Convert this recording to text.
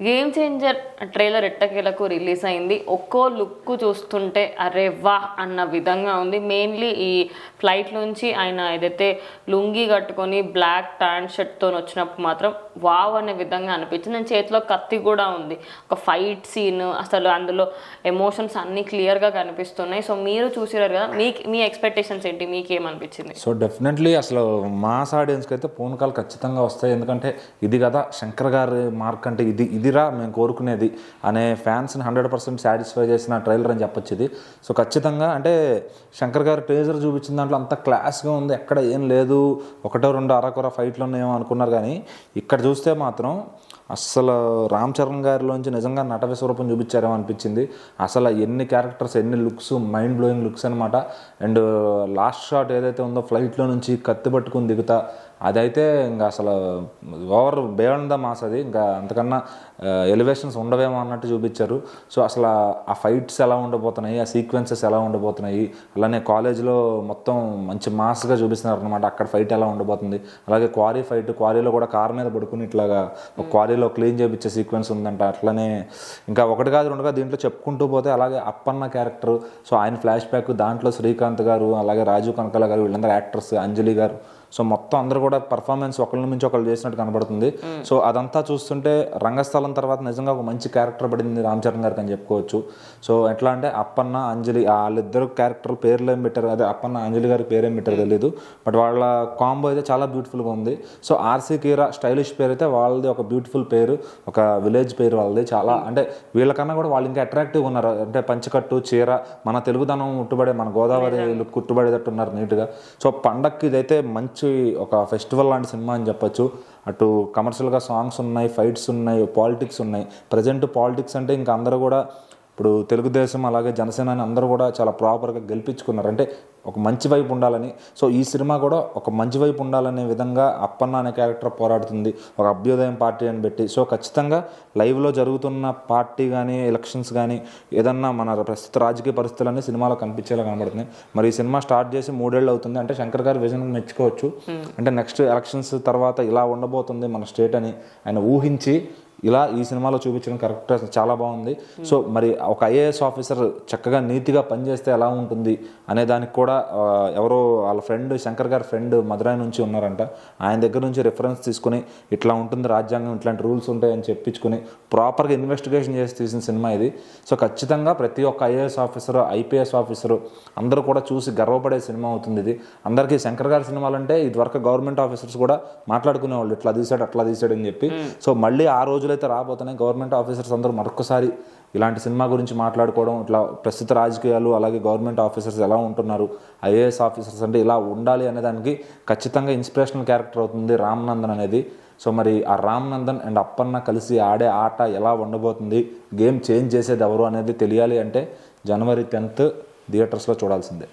Game changer trailer ఎట్టకేలకు release అయింది. ఒక్కో లుక్ చూస్తుంటే అరే వా అన్న విధంగా ఉంది. మెయిన్లీ ఈ ఫ్లైట్ నుంచి ఆయన ఏదైతే లుంగీ కట్టుకొని బ్లాక్ ప్యాంట్ షర్ట్తో వచ్చినప్పుడు మాత్రం వావ్ అనే విధంగా అనిపించింది. నేను చేతిలో కత్తి కూడా ఉంది. ఒక ఫైట్ సీన్, అసలు అందులో ఎమోషన్స్ అన్నీ క్లియర్గా కనిపిస్తున్నాయి. సో మీరు చూసినారు కదా, మీ ఎక్స్పెక్టేషన్స్ ఏంటి, మీకేమనిపించింది? సో డెఫినెట్లీ అసలు మాస్ ఆడియన్స్కి అయితే ఫోన్ కాల్ ఖచ్చితంగా వస్తాయి. ఎందుకంటే ఇది కదా శంకర్ గారి మార్క్ అంటే ఇదిరా మేము కోరుకునేది అనే ఫ్యాన్స్ని 100% సాటిస్ఫై చేసిన ట్రైలర్ అని చెప్పొచ్చు ఇది. సో ఖచ్చితంగా అంటే శంకర్ గారు టీజర్ చూపించిన దాంట్లో అంత క్లాస్గా ఉంది, ఎక్కడ ఏం లేదు, ఒకటో రెండు అరకొర ఫైట్లు ఉన్నాయేమో అనుకున్నారు. కానీ ఇక్కడ చూస్తే మాత్రం అస్సలు రామ్ చరణ్ గారిలోంచి నిజంగా నట విశ్వరూపం చూపించారేమో అనిపించింది. అసలు ఎన్ని క్యారెక్టర్స్, ఎన్ని లుక్స్, మైండ్ బ్లోయింగ్ లుక్స్ అనమాట. అండ్ లాస్ట్ షాట్ ఏదైతే ఉందో ఫ్లైట్లో నుంచి కత్తి పట్టుకుని దిగుతా, అదైతే ఇంకా అసలు ఓవర్ బియాండ్ ద మాస్. అది ఇంకా అంతకన్నా ఎలివేషన్స్ ఉండవేమో అన్నట్టు చూపించారు. సో అసలు ఆ ఫైట్స్ ఎలా ఉండబోతున్నాయి, ఆ సీక్వెన్సెస్ ఎలా ఉండబోతున్నాయి, అలానే కాలేజ్లో మొత్తం మంచి మాస్గా చూపిస్తున్నారు అనమాట. అక్కడ ఫైట్ ఎలా ఉండబోతుంది, అలాగే క్వారీ ఫైట్, క్వారీలో కూడా కారు మీద పడుకుని ఇట్లాగా ఒక క్వారీలో క్లీన్ చేయించే సీక్వెన్స్ ఉందంట. అట్లనే ఇంకా ఒకటి కాదు రెండుగా దీంట్లో చెప్పుకుంటూ పోతే అలాగే అప్పన్న క్యారెక్టర్, సో ఆయన ఫ్లాష్ బ్యాక్, దాంట్లో శ్రీకాంత్ గారు, అలాగే రాజీవ్ కనకాల గారు, వీళ్ళందరూ యాక్టర్స్, అంజలి గారు, సో మొత్తం అందరూ కూడా పర్ఫార్మెన్స్ ఒకళ్ళ నుంచి ఒకళ్ళు చేసినట్టు కనబడుతుంది. సో అదంతా చూస్తుంటే రంగస్థలం తర్వాత నిజంగా ఒక మంచి క్యారెక్టర్ పడింది రామ్ చరణ్ గారికి అని చెప్పుకోవచ్చు. సో ఎట్లా అంటే అప్పన్న, అంజలి వాళ్ళిద్దరు క్యారెక్టర్ పేర్లు ఏం పెట్టారు, అదే అప్పన్న అంజలి గారి పేరేం పెట్టారు తెలియదు, బట్ వాళ్ళ కాంబో అయితే చాలా బ్యూటిఫుల్గా ఉంది. సో ఆర్సీ కీరా స్టైలిష్ పేరు అయితే వాళ్ళది ఒక బ్యూటిఫుల్ పేరు, ఒక విలేజ్ పేరు వాళ్ళది. చాలా అంటే వీళ్ళకన్నా కూడా వాళ్ళు ఇంకా అట్రాక్టివ్గా ఉన్నారు. అంటే పంచకట్టు, చీర, మన తెలుగుదనం ఉట్టుబడే, మన గోదావరి లుక్ ఉట్టుబడేటట్టు ఉన్నారు నీట్గా. సో పండక్కి ఇదైతే మంచి ఒక ఫెస్టివల్ లాంటి సినిమా అని చెప్పొచ్చు. అటు కమర్షియల్గా సాంగ్స్ ఉన్నాయి, ఫైట్స్ ఉన్నాయి, పాలిటిక్స్ ఉన్నాయి. ప్రజెంట్ పాలిటిక్స్ అంటే ఇంకా అందరూ కూడా ఇప్పుడు తెలుగుదేశం అలాగే జనసేన అని అందరూ కూడా చాలా ప్రాపర్గా గెలిపించుకున్నారు, అంటే ఒక మంచి వైపు ఉండాలని. సో ఈ సినిమా కూడా ఒక మంచి వైపు ఉండాలనే విధంగా అప్పన్న అనే క్యారెక్టర్ పోరాడుతుంది, ఒక అభ్యుదయం పార్టీ అని పెట్టి. సో ఖచ్చితంగా లైవ్లో జరుగుతున్న పార్టీ కానీ, ఎలక్షన్స్ కానీ, ఏదన్నా మన ప్రస్తుత రాజకీయ పరిస్థితులన్నీ సినిమాలో కనిపించేలా కనబడుతున్నాయి. మరి ఈ సినిమా స్టార్ట్ చేసి 3 ఏళ్ళు అవుతుంది. అంటే శంకర్ గారి విజన్ మెచ్చుకోవచ్చు. అంటే నెక్స్ట్ ఎలక్షన్స్ తర్వాత ఇలా ఉండబోతుంది మన స్టేట్ అని ఆయన ఊహించి ఇలా ఈ సినిమాలో చూపించడం కరెక్ట్, చాలా బాగుంది. సో మరి ఒక ఐఏఎస్ ఆఫీసర్ చక్కగా నీతిగా పనిచేస్తే ఎలా ఉంటుంది అనే దానికి కూడా ఎవరో వాళ్ళ ఫ్రెండ్, శంకర్ గారి ఫ్రెండ్ మదురై నుంచి ఉన్నారంట, ఆయన దగ్గర నుంచి రిఫరెన్స్ తీసుకుని ఇట్లా ఉంటుంది రాజ్యాంగం, ఇట్లాంటి రూల్స్ ఉంటాయని చెప్పించుకుని ప్రాపర్గా ఇన్వెస్టిగేషన్ చేసి తీసిన సినిమా ఇది. సో ఖచ్చితంగా ప్రతి ఒక్క ఐఏఎస్ ఆఫీసరు, ఐపీఎస్ ఆఫీసరు అందరూ కూడా చూసి గర్వపడే సినిమా అవుతుంది ఇది. అందరికీ శంకర్ గారి సినిమాలంటే ఇదివరకు గవర్నమెంట్ ఆఫీసర్స్ కూడా మాట్లాడుకునేవాళ్ళు, ఇట్లా తీసాడు అట్లా తీసాడు అని చెప్పి. సో మళ్ళీ ఆ రోజు అయితే రాబోతున్నాయి. గవర్నమెంట్ ఆఫీసర్స్ అందరూ మరొకసారి ఇలాంటి సినిమా గురించి మాట్లాడుకోవడం, ఇట్లా ప్రస్తుత రాజకీయాలు అలాగే గవర్నమెంట్ ఆఫీసర్స్ ఎలా ఉంటున్నారు, ఐఏఎస్ ఆఫీసర్స్ అంటే ఇలా ఉండాలి అనే దానికి ఖచ్చితంగా ఇన్స్పిరేషనల్ క్యారెక్టర్ అవుతుంది రామ్ నందన్ అనేది. సో మరి ఆ రామ్ నందన్ అండ్ అప్పన్న కలిసి ఆడే ఆట ఎలా ఉండబోతుంది, గేమ్ చేంజ్ చేసేది ఎవరు అనేది తెలియాలి అంటే January 10th థియేటర్స్లో చూడాల్సిందే.